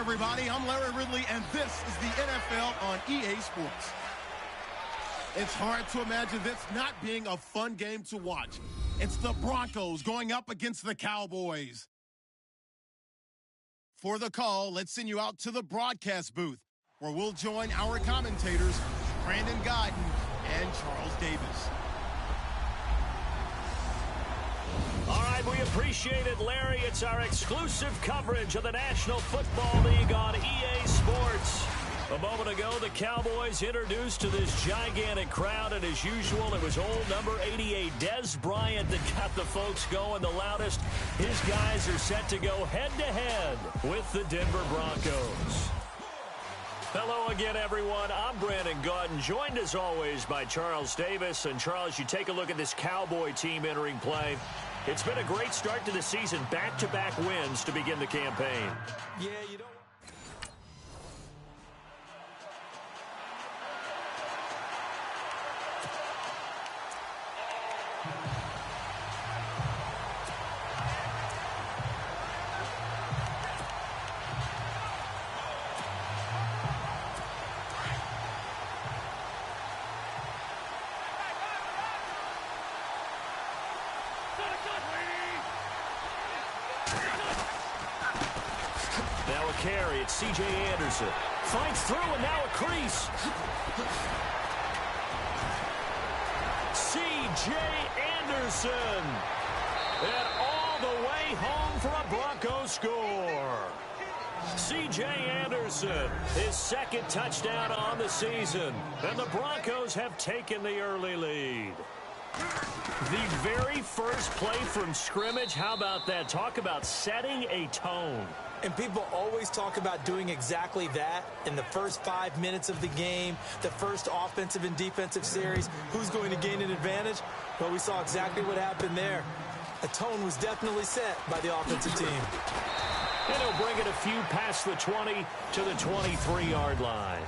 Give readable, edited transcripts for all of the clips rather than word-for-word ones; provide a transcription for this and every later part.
everybody. I'm Larry Ridley, and this is the NFL on EA Sports. It's hard to imagine this not being a fun game to watch. It's the Broncos going up against the Cowboys. For the call, let's send you out to the broadcast booth, where we'll join our commentators, Brandon Gaudin and Charles Davis. All right, we appreciate it, Larry. It's our exclusive coverage of the National Football League on EA Sports. A moment ago, the Cowboys introduced to this gigantic crowd, and as usual, it was old number 88, Dez Bryant, that got the folks going the loudest. His guys are set to go head-to-head with the Denver Broncos. Hello again, everyone. I'm Brandon Gaudin, joined as always by Charles Davis. And Charles, you take a look at this Cowboy team entering play. It's been a great start to the season, back-to-back wins to begin the campaign. Yeah, you don't... Now a carry, it's C.J. Anderson. Fights through, and now a crease. C.J. Anderson. And all the way home for a Broncos score. C.J. Anderson, his second touchdown on the season. And the Broncos have taken the early lead. The very first play from scrimmage, how about that? Talk about setting a tone. And people always talk about doing exactly that in the first 5 minutes of the game, the first offensive and defensive series. Who's going to gain an advantage? Well, we saw exactly what happened there. A tone was definitely set by the offensive team. And he'll bring it a few past the 20 to the 23-yard line.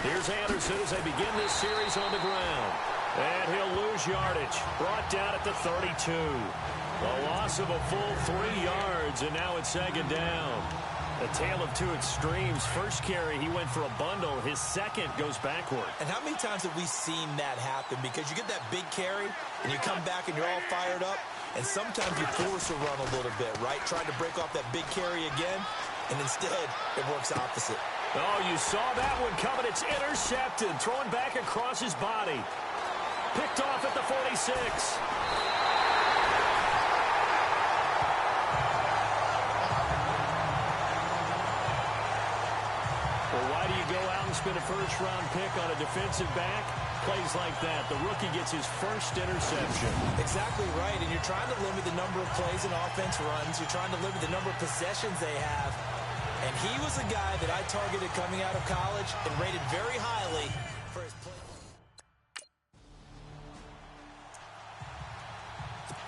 Here's Anderson as they begin this series on the ground. And he'll lose yardage. Brought down at the 32. A loss of a full 3 yards, and now it's second down. A tale of two extremes. First carry, he went for a bundle. His second goes backward. And how many times have we seen that happen? Because you get that big carry, and you come back and you're all fired up, and sometimes you force a run a little bit, right? Trying to break off that big carry again, and instead it works opposite. Oh, you saw that one coming. It's intercepted. Thrown back across his body. Picked off at the 46. Well, why do you go out and spend a first-round pick on a defensive back? Plays like that. The rookie gets his first interception. Exactly right, and you're trying to limit the number of plays and offense runs. You're trying to limit the number of possessions they have. And he was a guy that I targeted coming out of college and rated very highly for his play.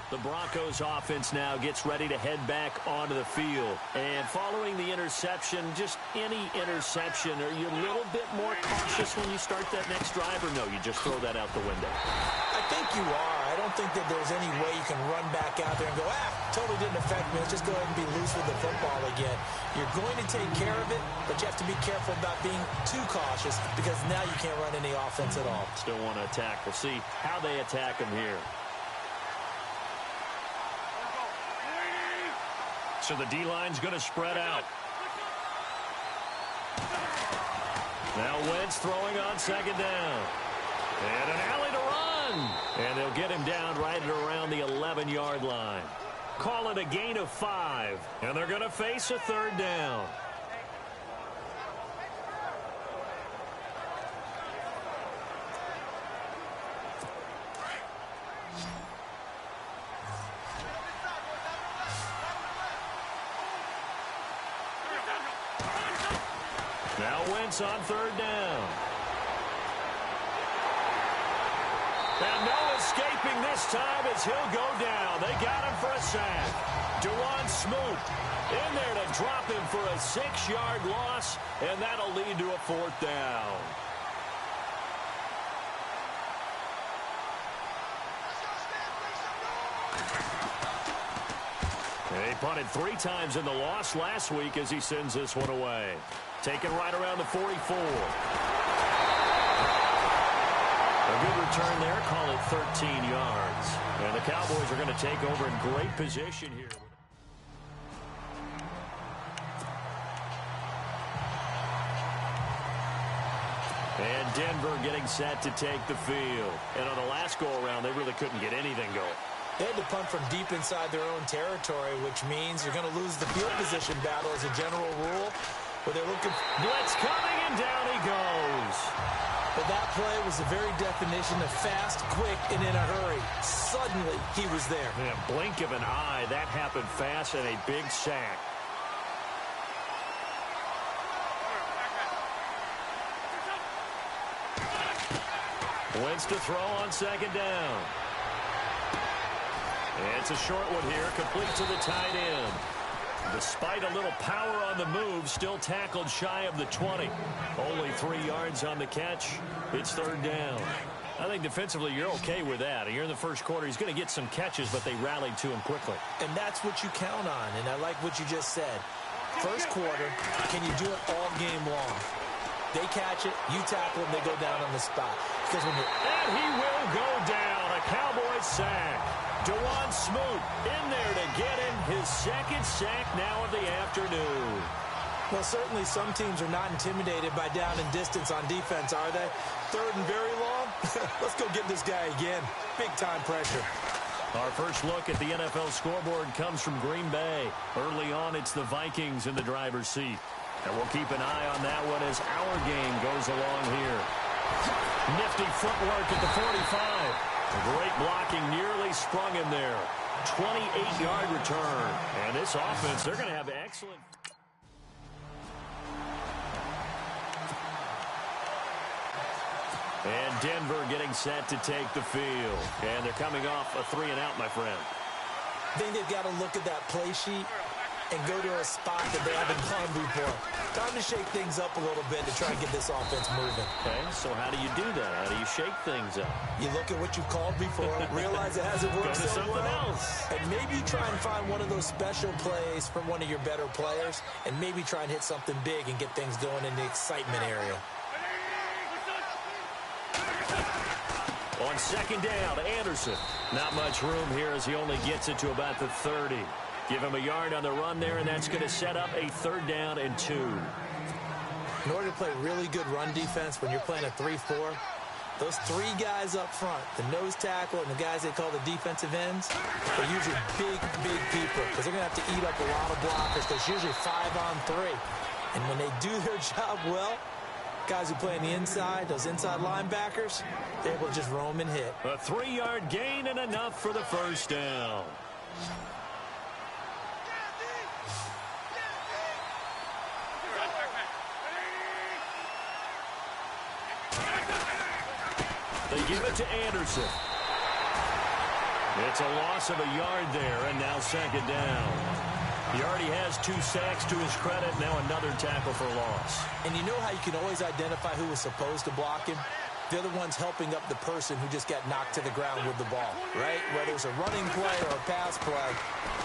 The Broncos offense now gets ready to head back onto the field. And following the interception, just any interception, are you a little bit more cautious when you start that next drive, or no, you just throw that out the window? I think you are. I don't think that there's any way you can run back out there and go, totally didn't affect me. Let's just go ahead and be loose with the football again. You're going to take care of it, but you have to be careful about being too cautious because now you can't run any offense at all. Still want to attack. We'll see how they attack him here. So the D-line's going to spread out. Now Wentz throwing on second down. And an alley to run. And they'll get him down right at around the 11-yard line. Call it a gain of 5. And they're going to face a third down. Now Wentz on third down. And no escaping this time as he'll go down. They got him for a sack. Dewan Smoot in there to drop him for a 6-yard loss, and that'll lead to a 4th down. He punted 3 times in the loss last week as he sends this one away. Taken right around the 44. A good return there, call it 13 yards. And the Cowboys are going to take over in great position here. And Denver getting set to take the field. And on the last go-around, they really couldn't get anything going. They had to punt from deep inside their own territory, which means you're going to lose the field position battle as a general rule. But they're looking. Blitz coming, and down he goes. But that play was the very definition of fast, quick, and in a hurry. Suddenly, he was there. Yeah, blink of an eye. That happened fast and a big sack. Wentz to throw on 2nd down. And it's a short one here, complete to the tight end. Despite a little power on the move, still tackled shy of the 20. Only 3 yards on the catch. It's 3rd down. I think defensively you're okay with that. You're in the first quarter. He's going to get some catches, but they rallied to him quickly. And that's what you count on, and I like what you just said. First quarter, can you do it all game long? They catch it, you tackle them, they go down on the spot. Because when and he will go down. A Cowboys sack. Dewan Smoot in there to get him his 2nd sack now of the afternoon. Well, certainly some teams are not intimidated by down and distance on defense, are they? 3rd and very long? Let's go get this guy again. Big-time pressure. Our first look at the NFL scoreboard comes from Green Bay. Early on, it's the Vikings in the driver's seat. And we'll keep an eye on that one as our game goes along here. Nifty footwork at the 45. Great blocking, nearly sprung him there. 28-yard return. And this offense, they're going to have excellent. And Denver getting set to take the field. And they're coming off a 3-and-out, my friend. I think they've got to look at that play sheet and go to a spot that they haven't gone before. Time to shake things up a little bit to try and get this offense moving. Okay, so how do you do that? How do you shake things up? You look at what you've called before, realize it hasn't worked Go to so something well, else. and maybe you try and find one of those special plays from one of your better players, and maybe try and hit something big and get things going in the excitement area. On 2nd down, Anderson. Not much room here as he only gets it to about the 30. Give him a yard on the run there, and that's going to set up a 3rd down and 2. In order to play really good run defense when you're playing a 3-4, those 3 guys up front, the nose tackle and the guys they call the defensive ends, are usually big people because they're going to have to eat up a lot of blockers. There's usually 5 on 3. And when they do their job well, guys who play on the inside, those inside linebackers, they're able to just roam and hit. A 3-yard gain and enough for the 1st down. They give it to Anderson. It's a loss of a yard there, and now 2nd down. He already has 2 sacks to his credit, now another tackle for loss. And you know how you can always identify who was supposed to block him? They're the ones helping up the person who just got knocked to the ground with the ball, right? Whether it's a running play or a pass play,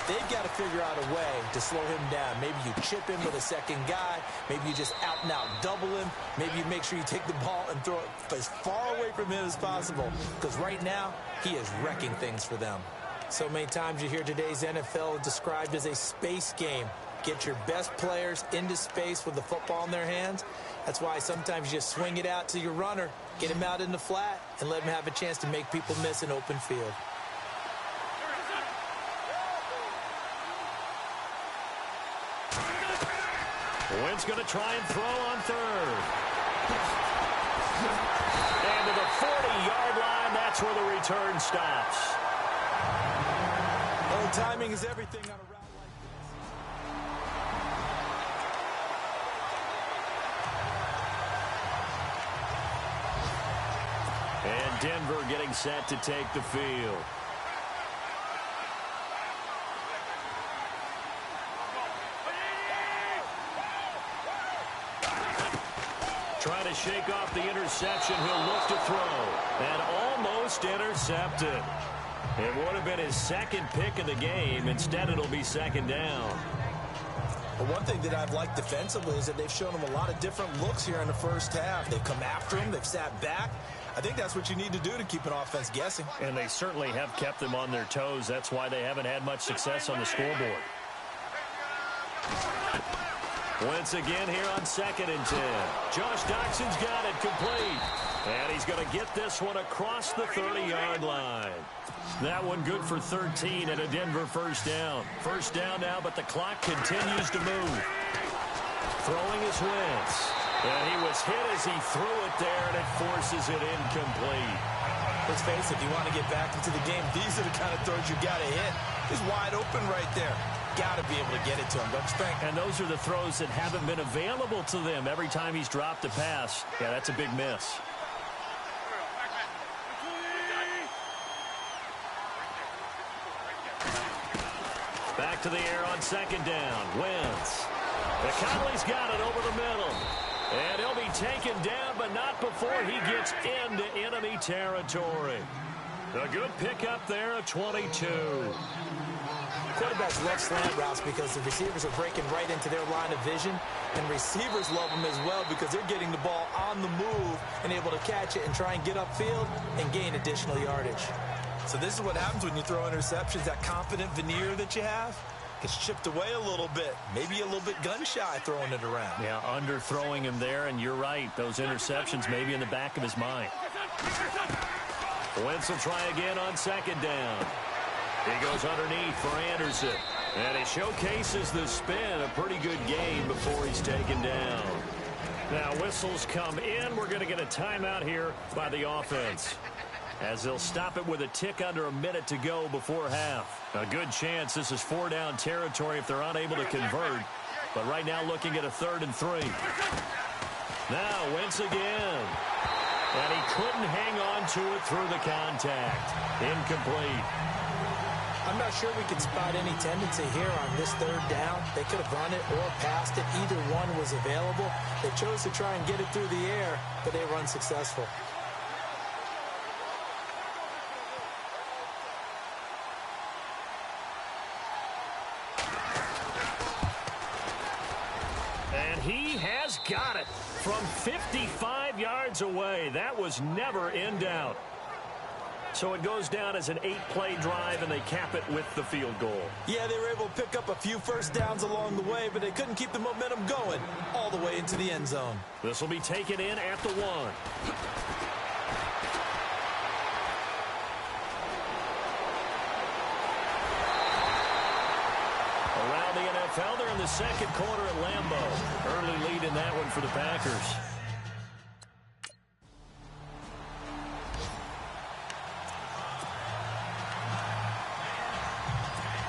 they've got to figure out a way to slow him down. Maybe you chip him with a 2nd guy. Maybe you just out-and-out double him. Maybe you make sure you take the ball and throw it as far away from him as possible. Because right now, he is wrecking things for them. So many times you hear today's NFL described as a space game. Get your best players into space with the football in their hands. That's why sometimes you just swing it out to your runner, get him out in the flat, and let him have a chance to make people miss an open field. Wentz going to try and throw on 3rd. And to the 40-yard line, that's where the return stops. Well, timing is everything on a route like this. And Denver getting set to take the field. Trying to shake off the interception. He'll look to throw. And almost intercepted. It would have been his second pick of the game. Instead, it'll be second down. Well, one thing that I've liked defensively is that they've shown him a lot of different looks here in the first half. They've come after him. They've sat back. I think that's what you need to do to keep an offense guessing. And they certainly have kept them on their toes. That's why they haven't had much success on the scoreboard. Once again here on 2nd and 10. Josh Doxson's got it complete. And he's going to get this one across the 30-yard line. That one good for 13 and a Denver first down. First down now, but the clock continues to move. Throwing is Wentz. And he was hit as he threw it there, and it forces it incomplete. Let's face it, if you want to get back into the game, these are the kind of throws you got to hit. He's wide open right there. Got to be able to get it to him, don't you think? And those are the throws that haven't been available to them every time he's dropped a pass. Yeah, that's a big miss. Back to the air on 2nd down. Wentz. McConnelly's got it over the middle. And he'll be taken down, but not before he gets into enemy territory. A good pickup there of 22. Quarterbacks love slant routes because the receivers are breaking right into their line of vision, and receivers love them as well because they're getting the ball on the move and able to catch it and try and get upfield and gain additional yardage. So this is what happens when you throw interceptions. That confident veneer that you have gets chipped away a little bit, maybe a little bit gun-shy throwing it around. Yeah, underthrowing him there, and you're right. Those interceptions may be in the back of his mind. Wentz will try again on 2nd down. He goes underneath for Anderson. And he showcases the spin. A pretty good game before he's taken down. Now whistles come in. We're going to get a timeout here by the offense, as they'll stop it with a tick under a minute to go before half. A good chance this is 4-down territory if they're unable to convert. But right now looking at a 3rd and 3. Now Wentz again. And he couldn't hang on to it through the contact. Incomplete. I'm not sure we can spot any tendency here on this 3rd down. They could have run it or passed it. Either one was available. They chose to try and get it through the air, but they were unsuccessful. And he has got it from 55 yards away. That was never in doubt. So it goes down as an 8-play drive, and they cap it with the field goal. Yeah, they were able to pick up a few first downs along the way, but they couldn't keep the momentum going all the way into the end zone. This will be taken in at the 1. Around the NFL, they're in the 2nd quarter at Lambeau. Early lead in that one for the Packers.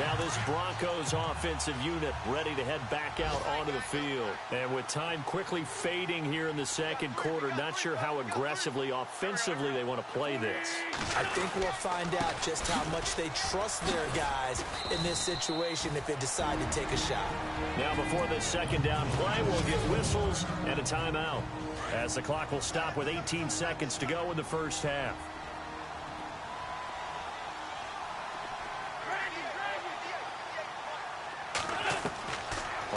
Now this Broncos offensive unit ready to head back out onto the field. And with time quickly fading here in the 2nd quarter, not sure how aggressively, offensively they want to play this. I think we'll find out just how much they trust their guys in this situation if they decide to take a shot. Now before this 2nd down play, we'll get whistles and a timeout, as the clock will stop with 18 seconds to go in the first half.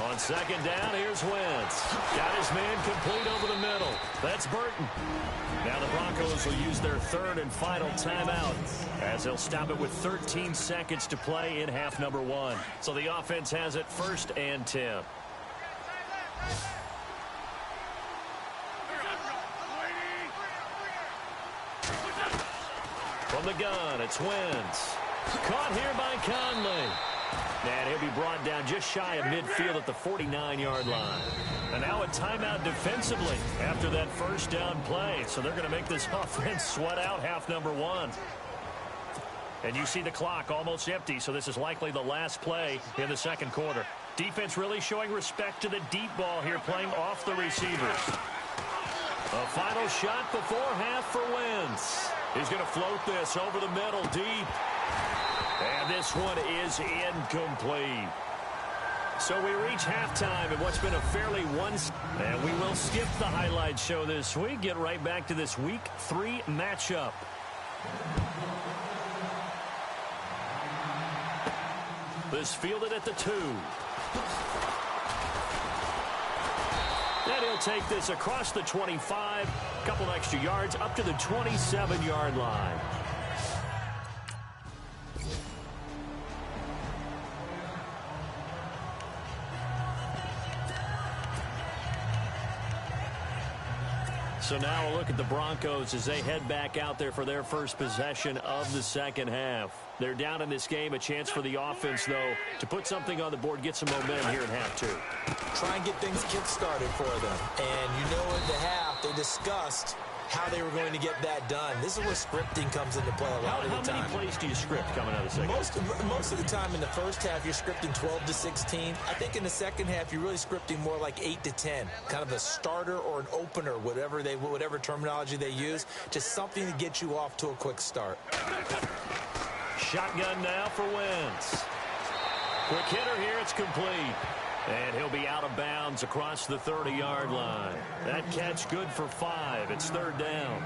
On 2nd down, here's Wentz. Got his man complete over the middle. That's Burton. Now the Broncos will use their 3rd and final timeout, as they'll stop it with 13 seconds to play in half number 1. So the offense has it 1st and 10. From the gun, it's Wentz. Caught here by Conley. And he'll be brought down just shy of midfield at the 49-yard line. And now a timeout defensively after that first down play. So they're going to make this offense sweat out half number 1. And you see the clock almost empty, so this is likely the last play in the 2nd quarter. Defense really showing respect to the deep ball here, playing off the receivers. A final shot before half for Wentz. He's going to float this over the middle deep. And this one is incomplete. So we reach halftime in what's been a fairly and we will skip the highlight show this week. Get right back to this Week 3 matchup. This fielded at the 2. And he'll take this across the 25, a couple extra yards up to the 27-yard line. So now we'll look at the Broncos as they head back out there for their first possession of the second half. They're down in this game. A chance for the offense, though, to put something on the board, get some momentum here in half 2. Try and get things kick-started for them. And you know in the half, they discussed how they were going to get that done. This is where scripting comes into play a lot of the time. How many plays do you script coming out of the second half? Most of the time in the first half, you're scripting 12 to 16. I think in the second half, you're really scripting more like 8 to 10. Kind of a starter or an opener, whatever terminology they use. Just something to get you off to a quick start. Shotgun now for Wentz. Quick hitter here, it's complete. And he'll be out of bounds across the 30-yard line. That catch good for 5. It's third down.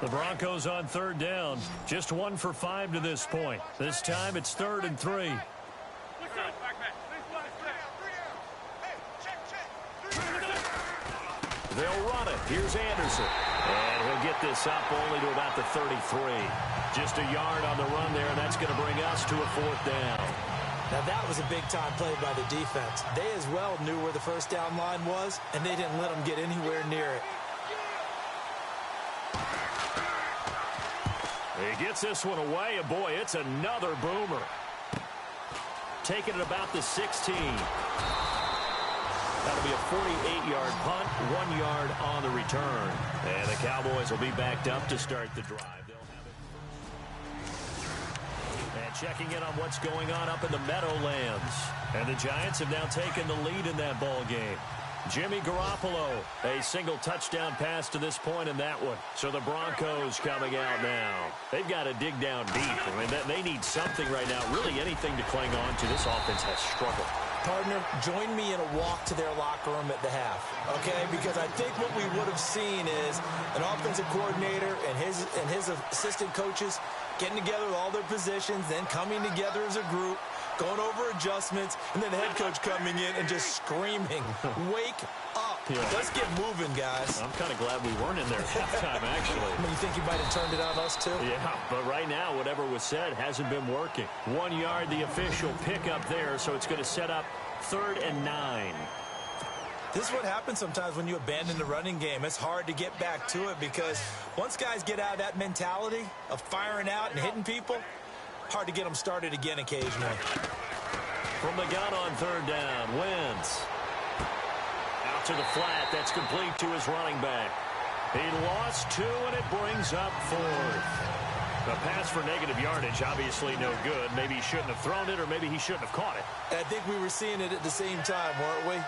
The Broncos on third down. Just 1 for 5 to this point. This time it's 3rd and 3. They'll run it. Here's Anderson. And he'll get this up only to about the 33. Just a yard on the run there, and that's going to bring us to a 4th down. Now, that was a big-time play by the defense. They as well knew where the first down line was, and they didn't let them get anywhere near it. He gets this one away, and boy, it's another boomer. Taking it about the 16. That'll be a 48-yard punt, 1 yard on the return. And the Cowboys will be backed up to start the drive. Checking in on what's going on up in the Meadowlands. And the Giants have now taken the lead in that ball game. Jimmy Garoppolo, a single touchdown pass to this point in that one. So the Broncos coming out now. They've got to dig down deep. I mean, they need something right now, really anything to cling on to. This offense has struggled. Partner, join me in a walk to their locker room at the half, okay? Because I think what we would have seen is an offensive coordinator and his assistant coaches getting together with all their positions, then coming together as a group, going over adjustments, and then the head coach coming in and just screaming, wake up. Yeah. Let's get moving, guys. I'm kind of glad we weren't in there at halftime, actually. I mean, you think you might have turned it on us, too? Yeah, but right now, whatever was said hasn't been working. 1 yard, the official pickup there, so it's going to set up 3rd and 9. This is what happens sometimes when you abandon the running game. It's hard to get back to it because once guys get out of that mentality of firing out and hitting people, hard to get them started again occasionally. From the gun on 3rd down, Wentz. Out to the flat. That's complete to his running back. He lost 2, and it brings up 4th. A pass for negative yardage, obviously no good. Maybe he shouldn't have thrown it, or maybe he shouldn't have caught it. I think we were seeing it at the same time, weren't we?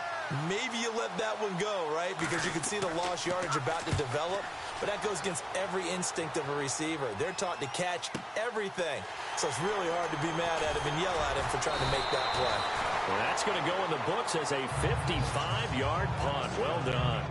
Maybe you let that one go, right? Because you can see the lost yardage about to develop. But that goes against every instinct of a receiver. They're taught to catch everything. So it's really hard to be mad at him and yell at him for trying to make that play. Well, that's going to go in the books as a 55-yard punt. Well done.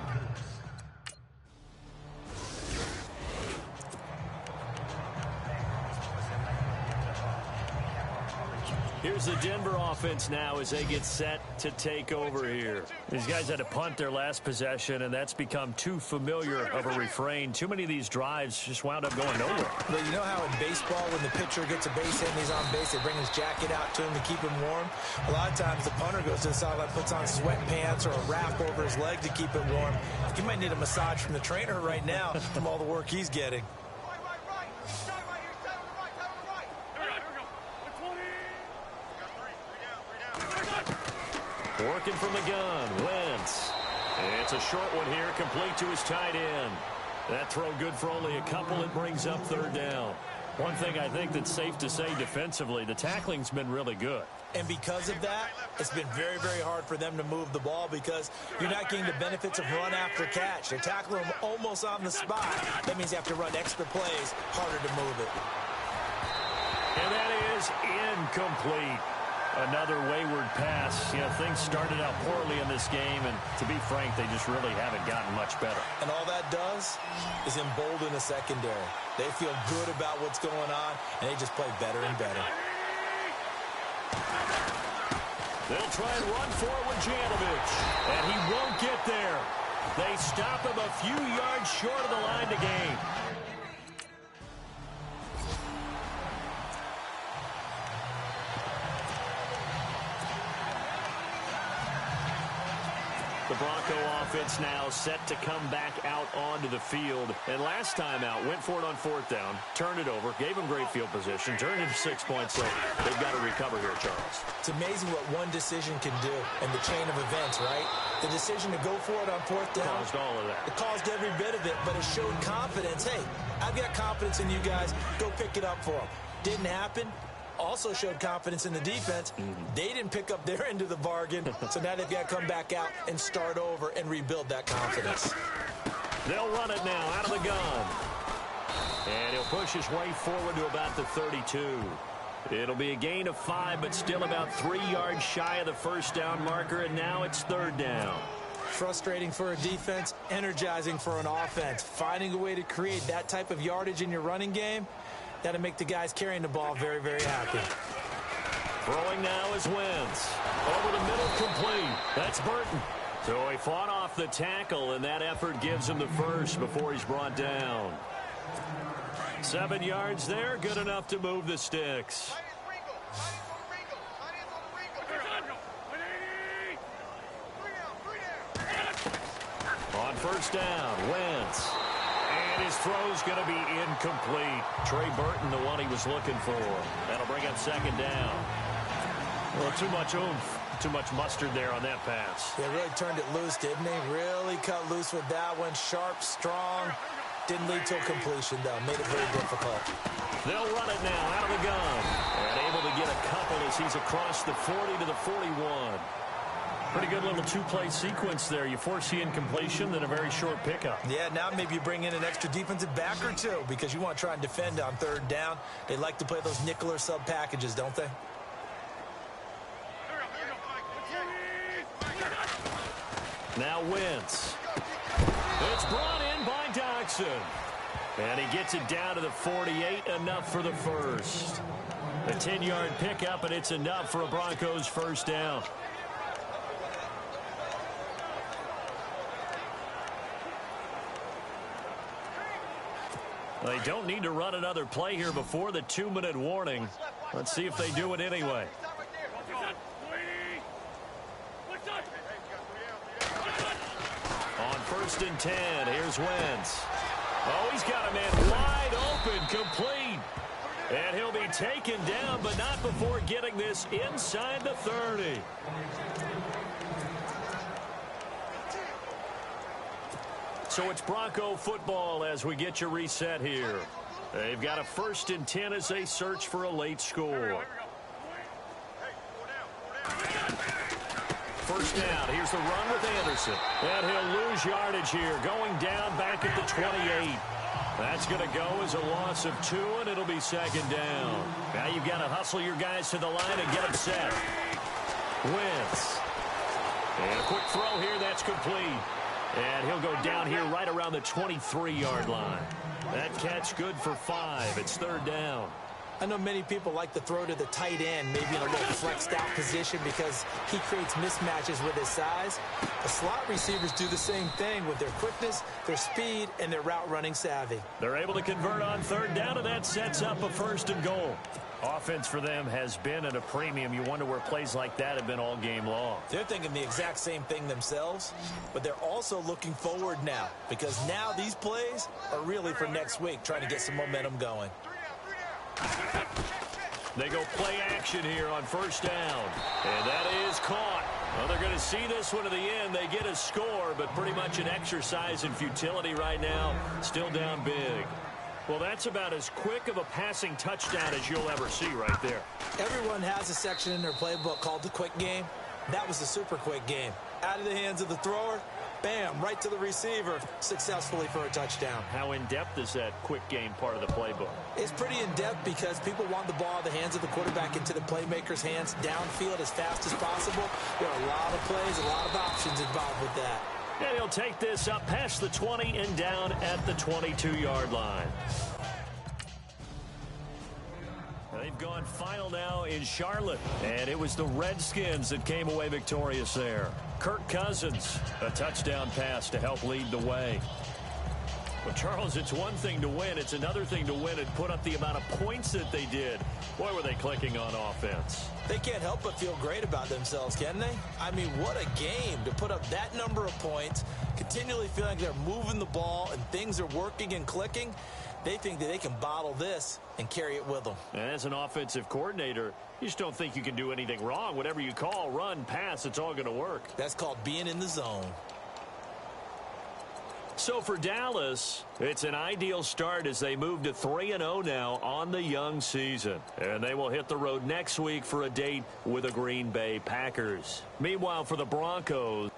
Here's the Denver offense now as they get set to take over here. These guys had to punt their last possession, and that's become too familiar of a refrain. Too many of these drives just wound up going nowhere. But you know how in baseball, when the pitcher gets a base hit and he's on base, they bring his jacket out to him to keep him warm? A lot of times the punter goes to the sideline, puts on sweatpants or a wrap over his leg to keep it warm. He might need a massage from the trainer right now from all the work he's getting. Working from the gun, Wentz. And it's a short one here, complete to his tight end. That throw good for only a couple. It brings up 3rd down. One thing I think that's safe to say defensively, the tackling's been really good. And because of that, it's been very, very hard for them to move the ball because you're not getting the benefits of run after catch. They're tackling them almost on the spot. That means you have to run extra plays, harder to move it. And that is incomplete. Another wayward pass. You know, things started out poorly in this game, and to be frank, they just really haven't gotten much better. And all that does is embolden the secondary. They feel good about what's going on, and they just play better and better. They'll try and run for it with Janovich, and he won't get there. They stop him a few yards short of the line to gain. The Bronco offense now set to come back out onto the field. And last time out, went for it on 4th down, turned it over, gave them great field position, turned into 6 points, so they've got to recover here, Charles. It's amazing what one decision can do in the chain of events, right? The decision to go for it on 4th down. Caused all of that. It caused every bit of it, but it showed confidence. Hey, I've got confidence in you guys. Go pick it up for them. Didn't happen. Also showed confidence in the defense. They didn't pick up their end of the bargain, so now they've got to come back out and start over and rebuild that confidence. They'll run it now out of the gun. And he'll push his way forward to about the 32. It'll be a gain of 5, but still about 3 yards shy of the 1st down marker, and now it's 3rd down. Frustrating for a defense, energizing for an offense. Finding a way to create that type of yardage in your running game, that'll make the guys carrying the ball very, very happy. Throwing now is Wentz. Over the middle, complete. That's Burton. So he fought off the tackle, and that effort gives him the first before he's brought down. 7 yards there, good enough to move the sticks. On 1st down, Wentz. And his throw's going to be incomplete. Trey Burton, the one he was looking for. That'll bring up 2nd down. Well, too much oomph, too much mustard there on that pass. They really turned it loose, didn't they? Really cut loose with that one. Sharp, strong. Didn't lead to a completion, though. Made it very difficult. They'll run it now out of the gun. And able to get a couple as he's across the 40 to the 41. Pretty good little two-play sequence there. You force the incompletion, then a very short pickup. Yeah, now maybe you bring in an extra defensive back or two because you want to try and defend on 3rd down. They like to play those nickel or sub packages, don't they? Now Wentz. It's brought in by Doxson. And he gets it down to the 48, enough for the first. A 10-yard pickup, and it's enough for a Broncos 1st down. They don't need to run another play here before the 2-minute warning. Let's see if they do it anyway. On 1st and 10, here's Wentz. Oh, he's got a man wide open, complete. And he'll be taken down, but not before getting this inside the 30. So it's Bronco football as we get you reset here. They've got a 1st and 10 as they search for a late score. 1st down. Here's the run with Anderson. And he'll lose yardage here. Going down back at the 28. That's going to go as a loss of 2, and it'll be 2nd down. Now you've got to hustle your guys to the line and get them set. Wentz. And a quick throw here. That's complete. And he'll go down here right around the 23-yard line. That catch good for 5. It's 3rd down. I know many people like to throw to the tight end, maybe in a little flexed out position because he creates mismatches with his size. The slot receivers do the same thing with their quickness, their speed, and their route running savvy. They're able to convert on 3rd down, and that sets up a 1st and goal. Offense for them has been at a premium. You wonder where plays like that have been all game long. They're thinking the exact same thing themselves, but they're also looking forward now because now these plays are really for next week, trying to get some momentum going. They go play action here on 1st down, and that is caught. Well, they're going to see this one to the end. They get a score, but pretty much an exercise in futility right now. Still down big. Well, that's about as quick of a passing touchdown as you'll ever see right there. Everyone has a section in their playbook called the quick game. That was a super quick game. Out of the hands of the thrower, bam, right to the receiver, successfully for a touchdown. How in-depth is that quick game part of the playbook? It's pretty in-depth because people want the ball in the hands of the quarterback into the playmaker's hands downfield as fast as possible. There are a lot of plays, a lot of options involved with that. And he'll take this up past the 20 and down at the 22-yard line. They've gone final now in Charlotte, and it was the Redskins that came away victorious there. Kirk Cousins, a touchdown pass to help lead the way. Well, Charles, it's one thing to win. It's another thing to win and put up the amount of points that they did. Boy, were they clicking on offense. They can't help but feel great about themselves, can they? I mean, what a game to put up that number of points, continually feeling like they're moving the ball and things are working and clicking. They think that they can bottle this and carry it with them. And as an offensive coordinator, you just don't think you can do anything wrong. Whatever you call, run, pass, it's all going to work. That's called being in the zone. So for Dallas, it's an ideal start as they move to 3-0 now on the young season. And they will hit the road next week for a date with the Green Bay Packers. Meanwhile, for the Broncos,